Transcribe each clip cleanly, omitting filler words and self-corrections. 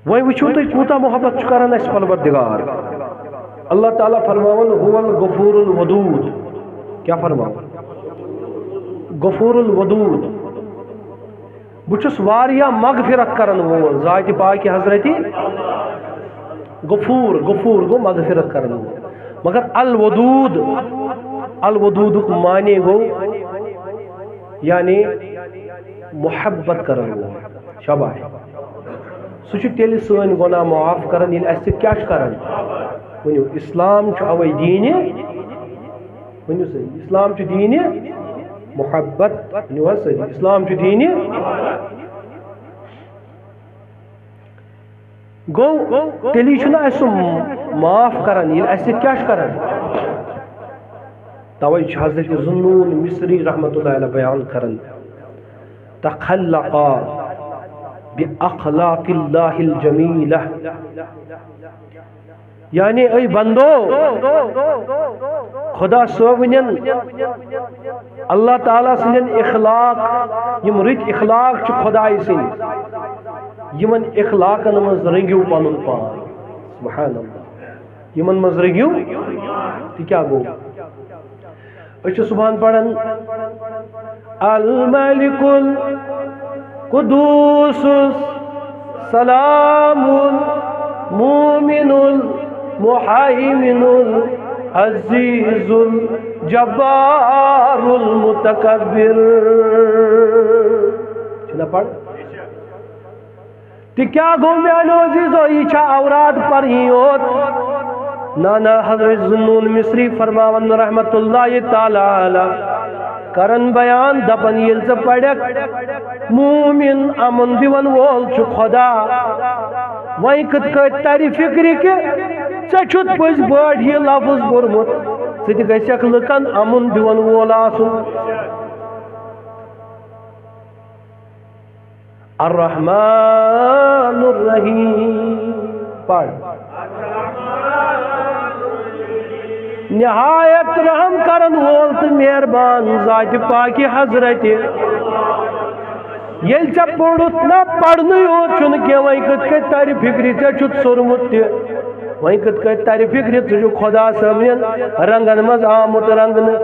وۄنۍ وٕچھِو تُہۍ کوٗتاہ محبت چھُ کران اَسہِ پروردگار اللہ تعالیٰ فرماون هو الغفور الودود کیا فرماون غفور الودود بہٕ چھُس واریاہ مغفرت کرن وول ذاتِ پاکہِ حضرتِ غفور غفور گوٚو مغفرت کرن وول مگر الودودُک معنی گوٚو یعنی محبت کرن وول شاباش سُہ چھُ تیٚلہِ سٲنۍ گۄناہ معاف کران ییٚلہِ اَسہِ سۭتۍ کیٛاہ چھُ کران ؤنِو اِسلام چھُ اَوَے دیٖنہِ ؤنِو صحیح اِسلام چھُ دیٖنہِ محبت ؤنِو حظ صحیح اِسلام چھُ دیٖنہِ گوٚو تیٚلی چھُنہ اَسہِ سُہ معاف کران ییٚلہِ اَسہِ سۭتۍ کیٛاہ چھُ کران تَوَے چھُ حضرت ذُنون مصری رحمتہ اللہ علیہ بیان کران تخلقا بأخلاق اللہ الجمیلہ یعنی اے بندو خدا صٲبنٮ۪ن اللہ تعالیٰ سٕنٛدٮ۪ن اخلاق یِم رٕتۍ اخلاق چھِ خدایہِ سٕنٛدۍ یِمن اخلاقن منٛز رنگِو پنُن پان سبحان اللہ یِمن منٛز رنگِو تہِ کیٛاہ گوٚو أسۍ چھِ صبحن پران الملک القدوس السلام المؤمن المهيمن العزيز الجبار المتكبر چھُنہ پڑھ تہِ کیٛاہ گوٚو میٛانیو عزیٖزو یہِ چھا اوراد پرٕنۍ یوت نانا حضرت ذُنون مصری فرماون رحمت اللہ تعالیٰ علیہ کرن بیان دپن ییٚلہِ ژٕ پرکھ مومن امن دِون وول چھُ خدا وۄنۍ کِتھ کٔٹھۍ ترِ فکرِ کہِ ژےٚ چھُتھ پٔزۍ پٲٹھۍ یہِ لفظ پوٚرمُت ژٕ تہِ گژھکھ لُکن امن دِون وول آسُن الرحمن الرحیم پڑھ نہایت رحم کرن وول تہٕ مہربان ذاتِ پاکہِ حضرتِ ییٚلہِ ژےٚ پوٚرُتھ نہ پرنُے یوت چھُنہٕ کینٛہہ وۄنۍ کِتھ کٔٹھۍ ترِ فکرِ ژےٚ چھُتھ سوٚرمُت تہِ وۄنۍ کِتھ کٔٹھۍ ترِ فکرِ ژٕ چھُکھ خدا صٲبنٮ۪ن رنگن منٛز آمُت رنگنہٕ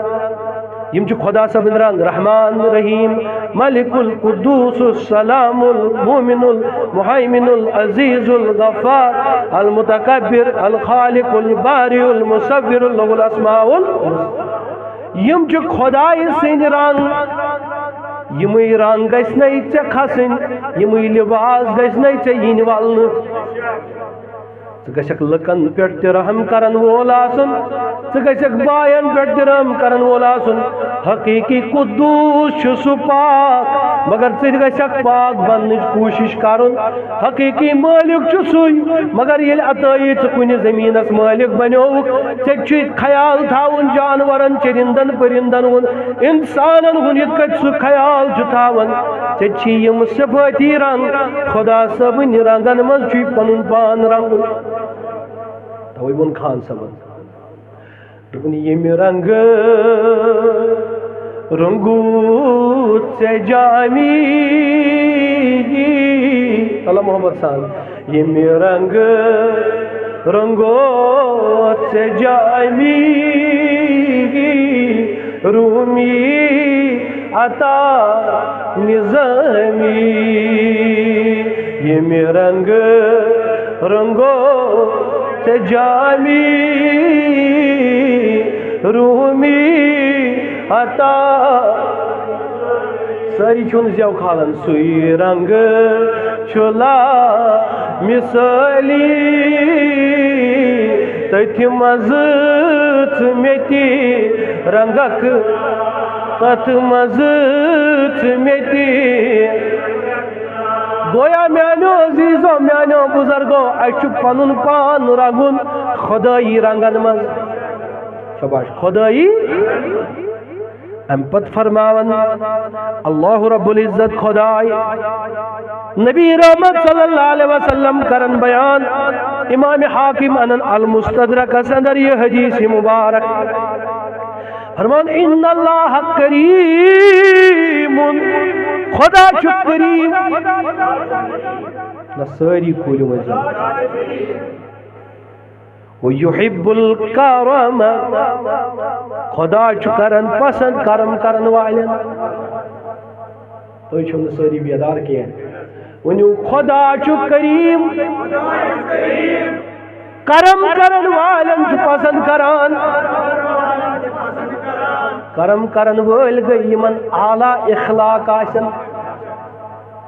یم چھِ خدا صٲبٕنۍ رنگ رحمان رحیم ملک القدوس السلام المؤمن المهيمن العزيز الغفار المتكبر الخالق البارئ المصور له الاسماء یم چھِ خدایہِ سٕنٛدۍ رنگ یمٕے رنگ گژھِ نَے ژےٚ کھسٕنۍ یمٕے لباس گژھِ نَے ژےٚ یِنۍ ولنہٕ ژٕ گژھکھ لُکن پٮ۪ٹھ تہِ رحم کرن وول آسُن ژٕ گژھکھ باین پٮ۪ٹھ تہِ رحم کرن وول آسُن حقیٖقی قدوٗس چھُ سُہ پاک مگر ژٕ تہِ گژھکھ پاک بننٕچ کوٗشش کرُن حقیٖقی مٲلِک چھُ سُے مگر ییٚلہِ عطٲیی ژٕ کُنہِ زٔمیٖنس مٲلِک بنیووُکھ ژےٚ چھُے خیال تھاوُن جانورن چرندن پرندن ہُنٛد انسانن ہُنٛد یِتھ کٔٹھۍ سُہ خیال چھُ تھاوان ژےٚ چھی یِم صفٲتی رنگ خدا صٲبٕنۍ رنگن منٛز چھُے پنُن پان رنگُن توے وون خان صٲبن دوٚپُن ییٚمہِ رنگہٕ رنگوٗت ژےٚ جامی اللہ محمد سان ییٚمہِ رنگہٕ رنگوت ژےٚ جامی روٗمی عطا نظامی ییٚمہِ رنگہٕ رنگوت ژےٚ جامی روٗمی عطا سٲری چھُنہٕ زٮ۪و کھالان سُے رنگہٕ چھُ لا مثٲلی تٔتھۍ منٛزٕ ژٕ مےٚ تہِ رنگکھ تتھ منٛزٕ ژٕ مےٚ تہِ گویا میانیو عزیٖزو میانیو بُزرگو اَسہِ چھُ پنُن پان رنگُن خدٲیی رنگن منٛز شاباش خدٲیی امہِ پتہٕ فرماون اللہ رب العزت خداے نبی رحمت صلی اللہ علیہ وسلم کرن بیان امام حاکم انن المستدرکس اندر یہ حدیث مبارک فرمان ان اللہ کریم خدا چھُ کریم نہ ساری کھول وزن وَيُحِبُّ الْكَرَمَ خدا کرن پسند کرم کرن والن تو چھو ساری بیدار کیا ونیو خدا کریم کرم کرن والن چھو پسند کران کرم کرن وال گئی یمن اعلیٰ اخلاق آسن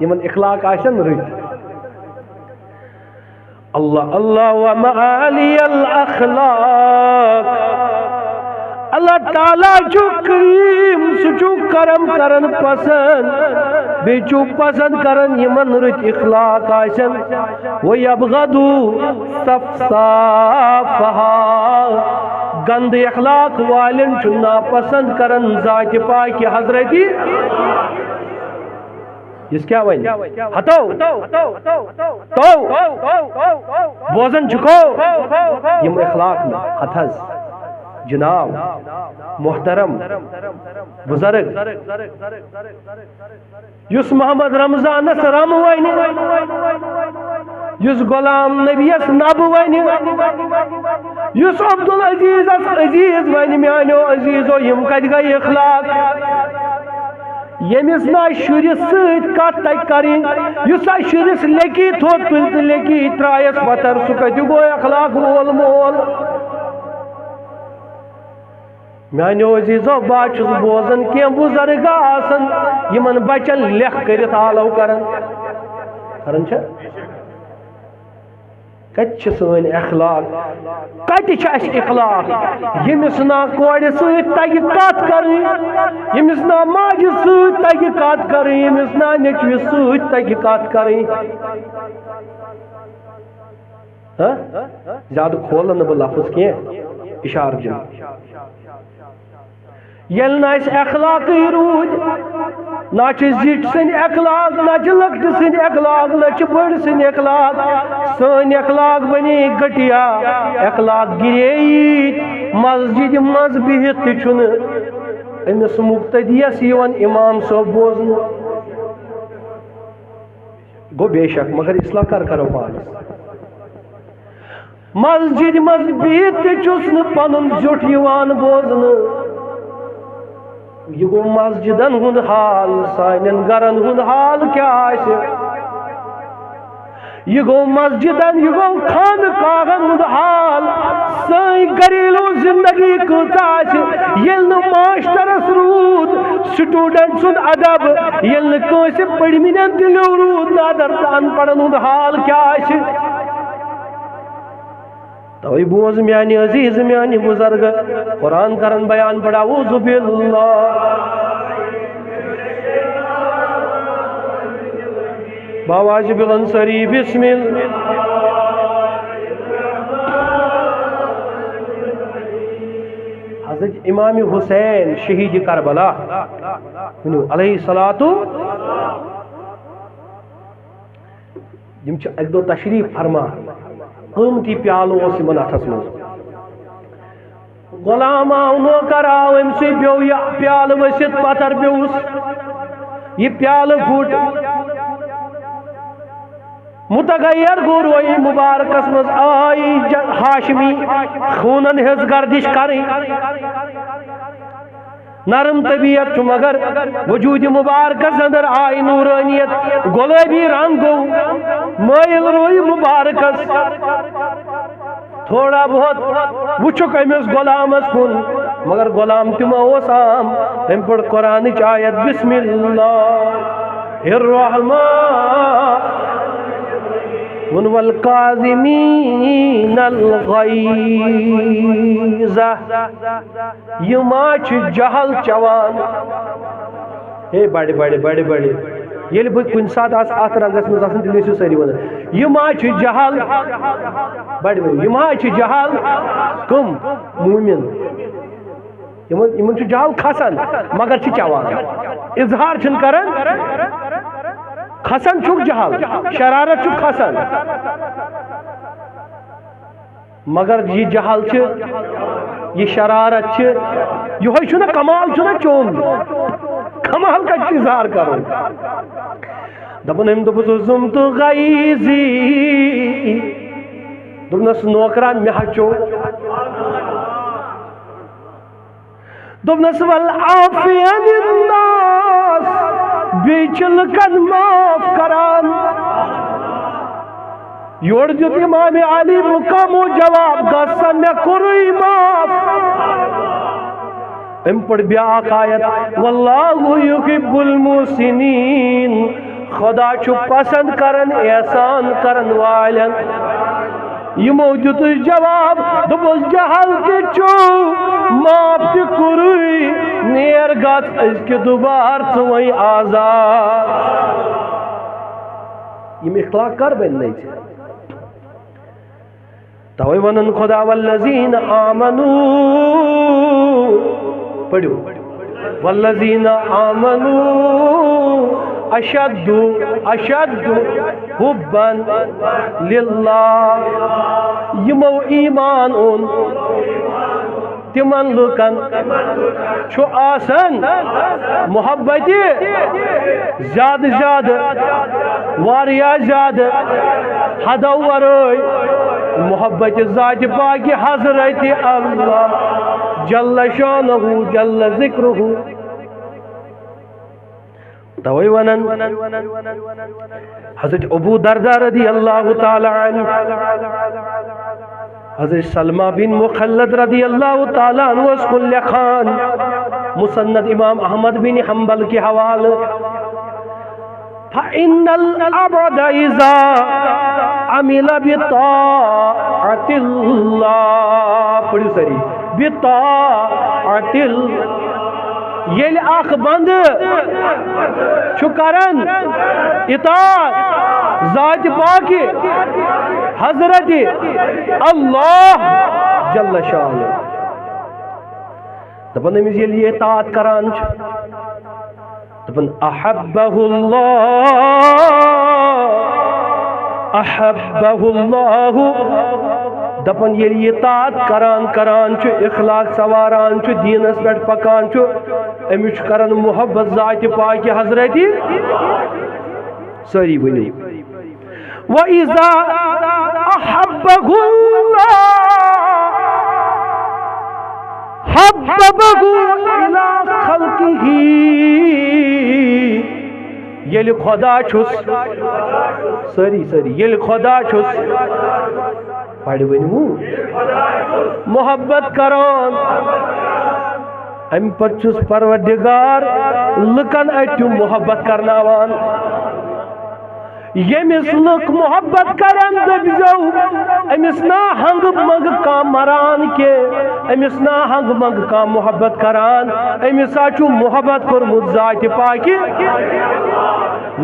یمن اخلاق آسن رت اللہ اللہ ومعالی الاخلاق اللہ تعالیٰ جو کریم سچو کرم کرن پسند بیچو پسند کرن یمن رت اخلاق آسن ویبغدو صفصافہا گند اخلاق والن چنا پسند کرن ذات پاک حضرتی اس کیا وین ہتو تو بوزن چکو یم اخلاق میں ہتھز جناب محترم بزرگ یس محمد رمضان رم وین یس غلام نبی نب وین یس عبدالعزیز عزیز وین میانو عزیزو یم کت گئی اخلاق یمس نا شرس ست کت تک کریں یس شرس لیکی تھوت تل لیکی ترائیس پتر سہ کت گو اخلاق وول مول میانو عزیزو بات چھس بوزن کی بزرگ آسن یمن بچن لکھ کرت آلو کرن چھا کت سن اخلاق کت اخلاق یمس نا کور ست تگہ کت کریں یمس نا ماجہ ست تگہ کت کریں یمس نا نیچوس ست تگہ کت کریں زیادہ کھولن بہ لفظ کی اشارہ دن یل نا اخلاق رود نا زٹ سن اخلاق نا لکٹ سن اخلاق نا بڑ سن اخلاق سن اخلاق بنی گٹیا اخلاق گریت مسجد مز بہت تھن امس مقتدیس امام صاحب بوزن گو بے شک مگر اصلاح کرو پانس مسجد مز بہت تس پن زٹ بوزن یہ گو مسجدن ہند حال سانن گرن ہند حال کیا یہ گو مسجدن یہ گو خانقاہن ہند حال سان گھریلو زندگی کتا یل ماشٹرس رود سٹوڈنٹ سند ادب یل کنس پڑمین دلو رود نادر ان پڑھن ہند حال کیا توئی بوز میانی عزیز میانی بزرگ قرآن کرن بیان پڑا اعوذ باللہ باواج بلنصری بسم اللہ حضرت امام حسین شہید کربلا علیہ الصلوۃ یم چھ ایک دو تشریف فرما قیمتی پیالو اس من اتھس مز غلام آو نوکر آو ام سے بیو یہ پیال وسط پتر بیوس یہ پیال پھوٹ متغیر گوروئی مبارکس مز آئی ہاشمی خونن ہز گردش کریں نرم طبیعت چھ مگر وجود مبارکس اندر آئی نورانیت گلابی رنگ گو مائل روئی مبارکس تھوڑا بہت وچھک امس غلامس کن مگر غلام تما اوسام تم پڑ قرآن آیت بسم اللہ الرحمن والکاظمین الغیظ یہ ما چھ جہل چوان اے بڑے بڑے بڑے بڑے یل بہ کن سات ات رنگس مز آسان تیل ساری ون یہ ما چھ جہل بڑے بڑے یہ ما چھ جہل کم مومن یمن چھ جہل کھسان مگر چھ چوان اظہار چھن کرن کھسان چھک جہل شرارت چھک کھسان مگر یہ جہل چھ یہ شرارت چھ یہ کمال چھنا چون کمال کا اظہار کرو دپن أمۍ دوٚپُس زُمتُ غیظی دوٚپنَس نوکران مےٚ ہچو دوٚپنَس وَل عافین الناس بیٚیہِ چھِ لُکن معاف کران یورٕ دیُت اِمام علی مُقامو جواب گژھا مےٚ کوٚرُے معاف أمۍ پٔر بیٛاکھ آیت واللہ یحب المحسنین خدا چھُ پسند کران احسان کرن والٮ۪ن یمو دیُتُس جواب دوٚپُس جہل تہِ چھُ معاف تہِ کوٚرُے نیر گژھ أزکہِ دُبار ژٕ وۄنۍ آزاد یِم اخلاق کر بننے ژےٚ توے ونن خدا والذین آمنوا پڑھو والذین آمنوا اشد حبا للہ یمو ایمان اون تمن لوکن چھو آسن محبت زیادہ زیادہ واریاہ زیادہ حدو ورٲے محبت ذات پاک حضرت اللہ جل شانہ جل ذکرہ توے ونن حضرت ابو دردہ رضی اللہ تعالی عنہ حضرت سلمہ بن مخلد رضی اللہ تعالی عنہ اس کو لکھان مسند امام احمد بن حنبل کے حوالے فَإِنَّ الْعَبْدَ إِذَا عَمِلَ بِطَاعَةِ اللَّهِ پڑھو سری بِطَاعَةِ اللَّهِ یل اخ بند چھُ کرن اطاعت ذات پاک حضرت اللہ جل شانہ دپن أمِس ییٚلہِ یہِ اطاعت کران چھُ دپن احبہ اللہ دپن ییٚلہِ یہِ اطاعت کران چھُ اخلاق سواران چھُ دینس پٮ۪ٹھ پکان چھُ أمِس چھُ کران محبت ذات پاک حضرت سٲری ؤنِو وَإِذَا أَحَبَّهُ اللَّهُ حَبَّبَهُ إِلَى خَلْقِهِ ییٚلہِ خدا چھُس سٲری ییٚلہِ خدا چھُس پڑھ ؤنِو محبت کران امہِ پتہٕ چھُس پروردگار لُکن اَتھِ محبت کرناوان ییٚمِس لُکھ محبت کرن دٔپزیو أمِس نا ہنٛگہٕ منٛگہٕ کانٛہہ مران کیٚنٛہہ أمِس نا ہنٛگہٕ منٛگہٕ کانٛہہ محبت کران أمِس ہا چھُ محبت کوٚرمُت ذاتِ پاکہِ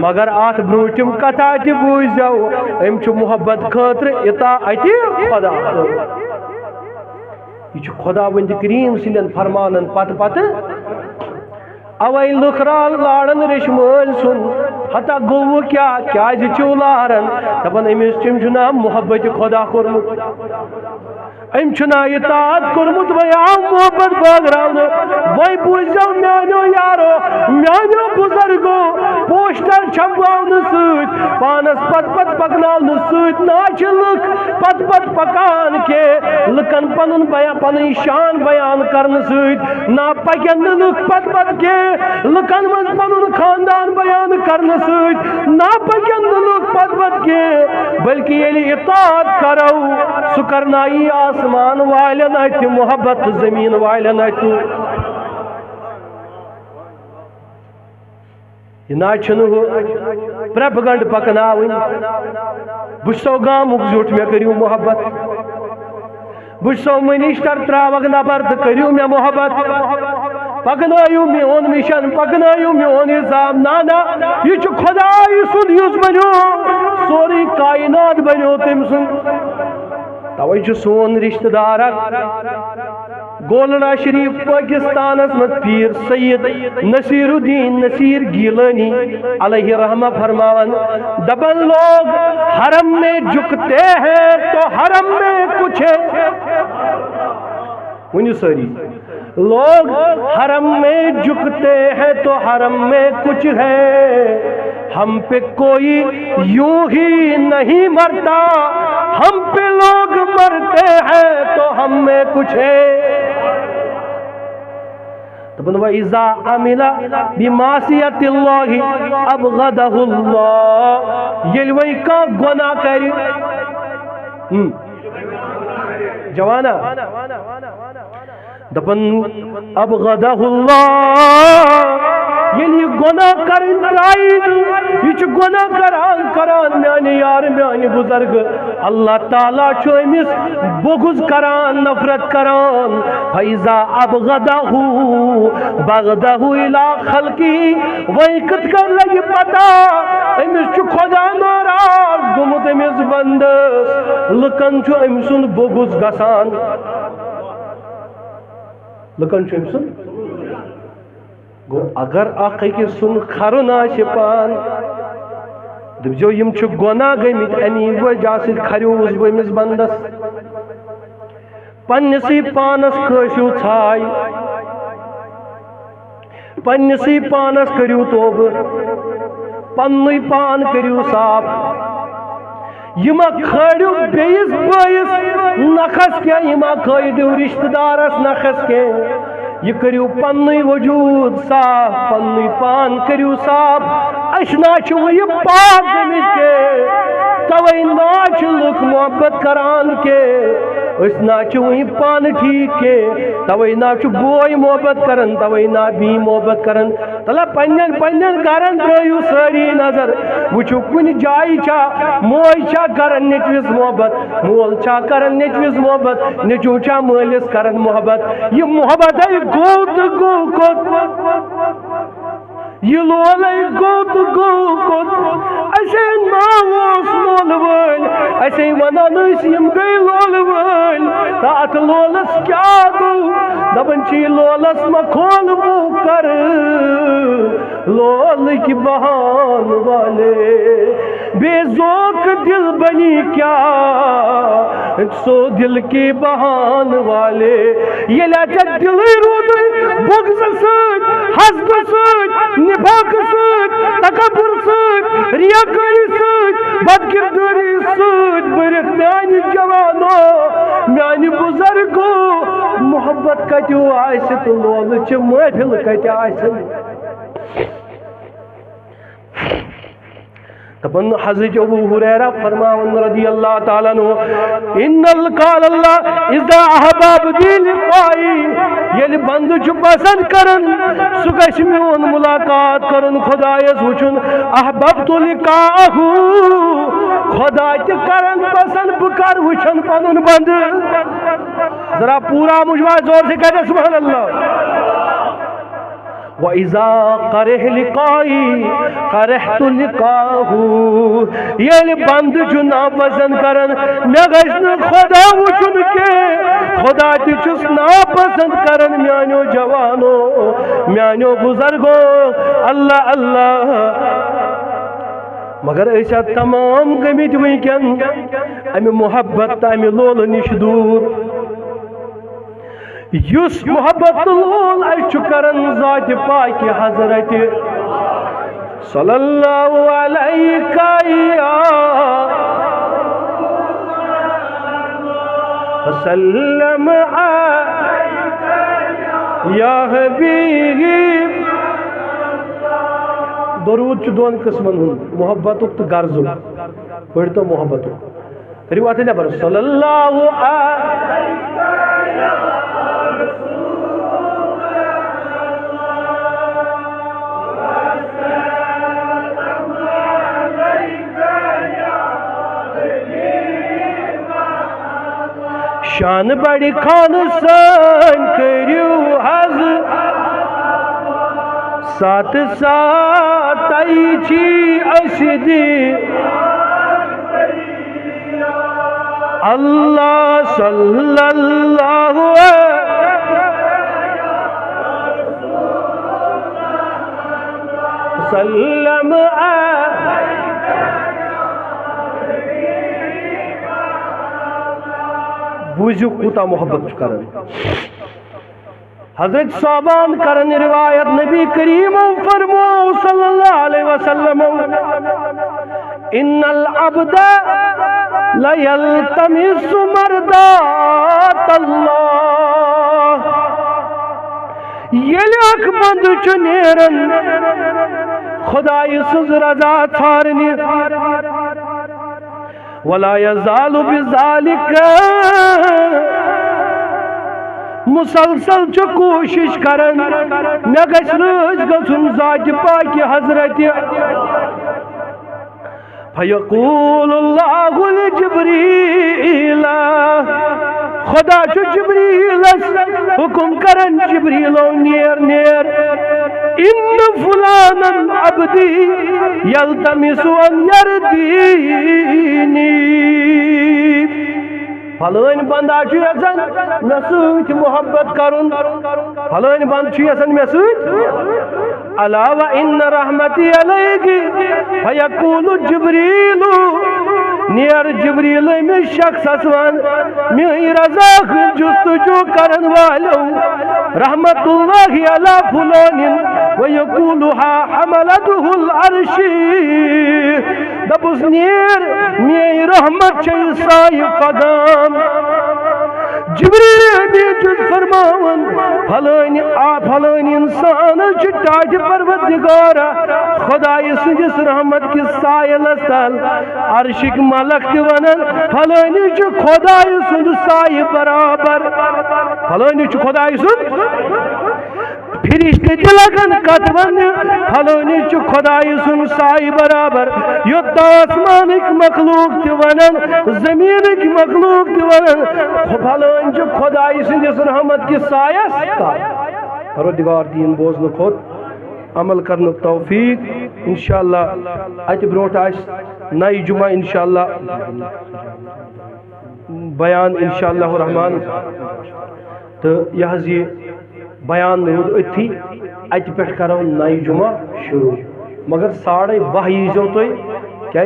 مگر اتھ برٛوٗنٛٹھِم کتھا تہِ بوٗززیو أمۍ چھُ محبت خٲطرٕ اطاعتِ خدا یہِ چھُ خدا وندِ کریم سٕنٛدٮ۪ن فرمانن پتہٕ اوے لُکھ لارن ریٚشہٕ مٲلۍ سُنٛد ہتا گوٚو کیٛازِ چھِو لارن دپن أمِس چھُ نا محبت خدا کوٚرمُت أمۍ چھُ نا اطاعت کوٚرمُت وۄنۍ آو محبت بٲگراونہٕ وۄنۍ بوٗززیو میٛانیو یارو میٛانیو بُزرگو پوسٹر چھپاونہٕ سۭتۍ پانس پتہٕ پکناونہٕ سۭتۍ نا چھِ لُکھ پتہٕ پکان کیٚنٛہہ لُکن پنٕنۍ شان بیان کرنہٕ سۭتۍ نا پکن نہٕ لُکھ پتہٕ کیٚنٛہہ لُکن منٛز پنُن خاندان بیان کرنہٕ سۭتۍ نا پکن نہٕ لُکھ پتہٕ کیٚنٛہہ بلکہ ییٚلہِ اطاعت کرو سُہ کرنایی آسمان والٮ۪ن اَتھِ محبت تہٕ زمیٖن والٮ۪ن اَتھِ یہِ نا چھُنہٕ ہُہ پرٛٮ۪پگنٛڈ پکناوٕنۍ بہٕ چھُسو گامُک زیُٹھ مےٚ کٔرِو محبت بہٕ چھُسو مٔنِشتر ترٛاوَکھ نفر تہٕ کٔرِو مےٚ محبت پکنٲیِو میون مِشن پکنٲیِو میون حساب نا یہِ چھُ خداے سُنٛد یُس بنیو سورُے کائنات بنیو تٔمۍ سُنٛد توے چھُ سون رشتہٕ دار گولڑا شریف پاکستانس منٛز پیٖر سید نصیر الدین نصیر گیلانی علیہ رحمہ فرماون دپن لوگ حرم میں جھکتے ہیں تو حرم میں کچھ ہے ونیو ساری لوگ حرم میں جھکتے ہیں تو حرم میں کچھ ہے ہم پہ کوئی یوں ہی نہیں مرتا، ہم پہ لوگ مرتے ہیں تو ہم میں کچھ ہے۔ وَإِذَا عَمِلَ بِمَعْصِيَةِ اللَّهِ أَبْغَضَهُ اللَّهُ، یل وہی کا گناہ کری جوانا دپن ابغضہ اللہ، یعنی گناہ کرن رائد یہ گناہ کران میانی یار میانی بزرگ اللہ تعالیٰ چھو امس بغض کران نفرت کران۔ فَإِذَا أَبْغَضَهُ بَغْضَهُ إِلَىٰ خَلْقِهِ، وہی کت کر لگی پتا امس چھو خدا ناراض گمت امس بندس، لکن چھو امسن بغض گسان، لکن چھو امسن گو اگر آقی کی سن خرن آشپان دب جو یم چھو گناہ گئیمت انی وجہ سے کھریوز وہ امس بندس، پنسی پانس کشو چھائی، پنسی پانس کریو توب، پنی پان کریو صاف، یما کھڑیو بیس بیس نخس کیا، یما کھڑیو رشتہ دارس نخس کے، یہ کریو پنی وجود صاف، پنی پان کریو صاف، اشنا چھو یہ پاک گمت کے، توئی ناچ لک محبت کران کے، اس ناچو ہی پان ٹھیک کے، توئی ناچو بوئی محبت کرن، توئی نا بھی محبت کرن، تلا پنین گرن ترائیو ساری نظر، وچو کن جائی چا موئی چا کرن نیچویز محبت، مول چا کرن نیچویز محبت، نیچو چا مولس کرن محبت، یہ محبت ہے گوت گو کت، یہ لولائی گوت گو کت، ایسے ناوس لول ول، ایسے ونانس یم گئی لول ول، تات لولس کیا دو، دبن چی لولس مکھول بو کر، لول کی بہان والے، بے ذوق دل بنی کیا، سو دل کی بہان والے، یہ لچک دل رود بغض سوچ، حسد سوچ، نفاق سوچ، تکبر سوچ، ریاکاری سوچ، بدکرداری سوچ، برت میانی جوانو، میانی بزرگو، محبت کتیو آئیسی تو لولچ محفل کتی آئیسی۔ تبن حضرت ابو حریرہ فرماون رضی اللہ تعالیٰ عنہ، ان قال اللہ اذا احباب دی لقائی، یل بند چھ پسند کرن سگش میون ملاقات کرن خدایس وچن، احببت لقاءہو، خدا تی کرن پسند بکر وچن پنن بند، ذرا پورا مجھوا زور سے کہتے سبحان اللہ۔ وَإِذَا قَرِحْ لِقَائِي قَرِحْتُ لِقَاهُ، یہ بند جو ناپسند کرن میں گشن خدا وچن کے، خدا تی چس ناپسند کرن میانو جوانو، میانو بزرگو، اللہ اللہ، مگر ایسا تمام گمت وینکن امی محبت امی لول نش دور، یس محبت لول ایچ کرن ذات پاک حضرت صلی اللہ علیہ وسلم یا حبیب۔ درود چھ دون قسمن ہوں، محبت تو غرض پڑھتا محبت روایت نبر صلی اللہ علیہ شان بڑی خان سان کریو حض، سات سات ایچی اسدی اللہ صلی اللہ وسلم بوجھو کوتا محبت کرن، حضرت صحابان کرن روایت نبی کریم فرمو صلی اللہ علیہ وسلم ان العبد لیلتمس مردات اللہ یل اک بند چھ نیرن خدای سز رضا ژھارنہِ ولا یزال بذالک مسلسل چھ کوشش کرن مے گژھِ رٲضۍ گژھُن ذاتِ پاکہِ حضرت فیقول اللہ لجبریل خدا چھ جبریلس حکم کرن جبریلو نیر نیر ان فلانا عبدی یلتمس ان یردینی فلان بندہ چھ یژھان مے سۭتۍ محبت کرن فلان بند چھ یژھان مے سۭتۍ الا وان رحمتی علیک فیقول جبریل نیر جبریل میں شخص ون میری رضا جستجو کرن والو رحمت اللہ علی فلان ویقولها حملته العرش دبس نیر میری رحمت چھ سایہ فدام جبریل بیچ فرماون فلان انسان ٹاٹ پروردگارا خدای سندس رحمت کس سایلس تل عرشک ملک ونن فلانی چھ خدای سند سایہ برابر فلانی چھ خدای سند فرشتے لگن کت ون فلانی چھ خدای سند سایہ برابر یوت آسمانک مخلوق تہ ونن زمینک مخلوق تہ ونن فلان چھ خدای سندس رحمت کس سایہ پروردگار دین بوزن کھوت عمل کرنے توفیق انشاءاللہ ات بروٹ آس نئی جمعہ انشاءاللہ بیان انشاءاللہ الرحمن تو یہ بیان رود اتھی ات پہ کرو نئی جمعہ شروع مگر 12:30 ییزو تھی کیا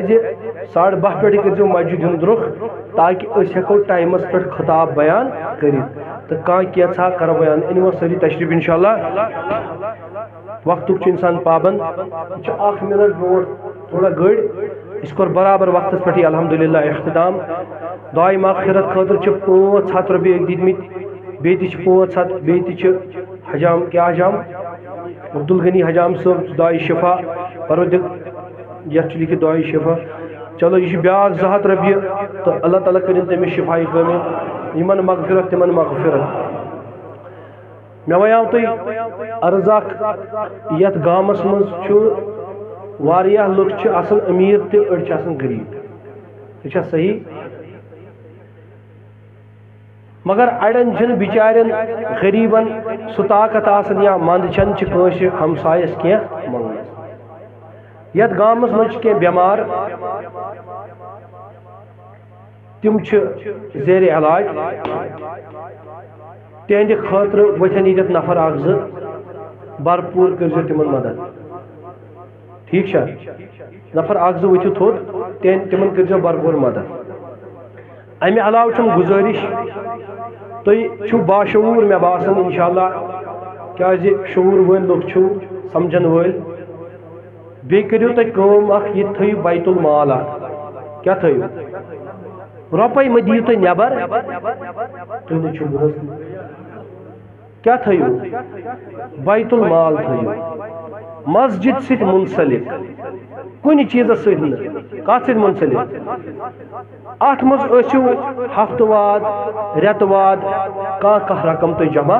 12:30 پہ کرو مسجد ہند رخ تاکہ اس ہیکو ٹائمس پہ خطاب بیان کرت تو کھانا کرو بیان انو ساری تشریف انشاءاللہ وقت انسان پابند اخ منٹ برو تھوڑا گڑ اس کو برابر وقت پہ الحمدللہ اختتام دعائے مغفرت خاطر 500 رۄپیہِ دِتمٕتۍ بیٚیہِ تہِ چھِ 500 بیٚیہِ تہِ چھِ حجام کیا حجام عبدالغنی حجام صٲب دعائے شفا پروردگ یتھ چھُ لیکھِتھ دعائے شفا چلو یہ بیاکھ 200 رۄپیہِ تو اللہ تعالیٰ کٔرِنۍ تٔمِس شفائی کٲمل یمن مغفرت تمن مغفرت مے ویاو تُہۍ عرض اکھ یتھ گامس منٛز چھُ واریاہ لُکھ چھِ آسان امیر تہِ أڑۍ چھِ آسان غریب یہ چھا صحیح مگر اڑین چھنہٕ بچارین غریبن سُہ طاقت آسان یا منٛدچھن چھِ کٲنٛسہِ ہمسایس کینٛہہ منٛگنس یتھ گامس منٛز چھِ کینٛہہ بٮ۪مار تِم چھِ زیر علاج تہندِ خٲطرٕ ؤتھن ییٚتٮ۪تھ نفر اکھ زٕ بھرپوٗر کٔرزیٚو تِمن مدد ٹھیک چھا نفر اکھ زٕ ؤتھِو تھوٚد تِمن کٔرزیٚو بھرپوٗر مدد امہِ علاوٕ چھُم گُزٲرِش تُہۍ چھِو باشعوٗر مےٚ باسان انشاءاللہ کیازِ شعوٗر وٲلۍ لُکھ چھِو سمجھن وٲلۍ بیٚیہِ کٔرِو تُہۍ کٲم اکھ یہِ تھٲیِو بیت المال اکھ کیٛاہ تھٲیِو رۄپے مہ دِیِو تُہۍ نٮ۪بر تُہۍ نہٕ چھِو بوزنٕے کیٛاہ تھٲیِو بیت المال تھٲیِو مسجد سۭتۍ منسلک کُنہِ چیٖزس سۭتۍ نہٕ کتھ سۭتۍ منسلک اتھ منٛز ٲسِو ہفتہٕ واد رٮ۪تہٕ واد کانٛہہ رقم تُہۍ جمع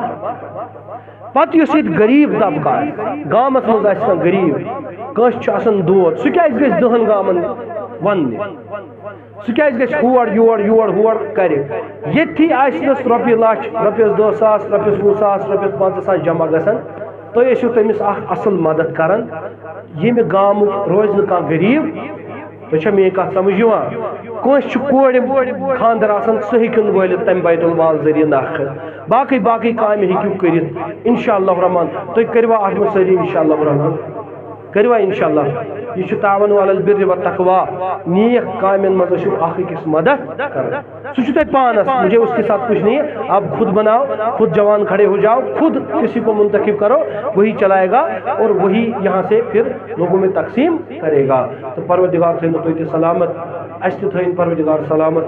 پتہٕ یُس ییٚتہِ غریٖب طبقہٕ آسہِ گامس منٛز آسہِ کانٛہہ غریٖب کٲنٛسہِ چھُ آسان دود سُہ کیٛازِ گژھِ 10 گامن وننہِ سُہ کیٛازِ گژھِ ہور کرِ ییٚتھی آسنس رۄپیہِ لچھ رۄپیس 10,000 رۄپیس 20,000 رۄپیس 50,000 جمع گژھان تُہۍ ٲسِو تٔمِس اکھ اصل مدد کران ییٚمہِ گامُک روزِ نہٕ کانٛہہ غریٖب تۄہہِ چھا میٲنۍ کتھ سمجھ یِوان کٲنٛسہِ چھُ کورِ خاندر آسان سُہ ہیٚکِن وٲلِتھ تمہِ بیت المال ذٔریعہٕ نکھٕ باقٕے کامہِ ہیٚکِو کٔرِتھ انشاءاللہ الرحمان تُہۍ کٔروا اتھ منٛز سٲری انشاءاللہ الرحمان کروا انشاءاللہ یہ تعاون علی البر والتقوی نیک کامن مز اخ أکس مدد کرنا سو پانس مجھے اس کے ساتھ کچھ نہیں ہے آپ خود بناؤ خود جوان کھڑے ہو جاؤ خود کسی کو منتخب کرو وہی چلائے گا اور وہی یہاں سے پھر لوگوں میں تقسیم کرے گا تو پروردگار تھین تو سلامت اس تھین پروردگار سلامت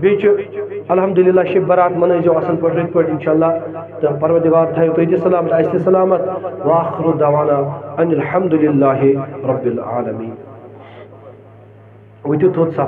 بیچ الحمدللہ شب برات منیزو اصل پٹ رت پٹ انشاءاللہ تو پروردگار تھین تو سلامت اس سلامت واخر دعوانا ان الحمدللہ رب العالمین وجود صف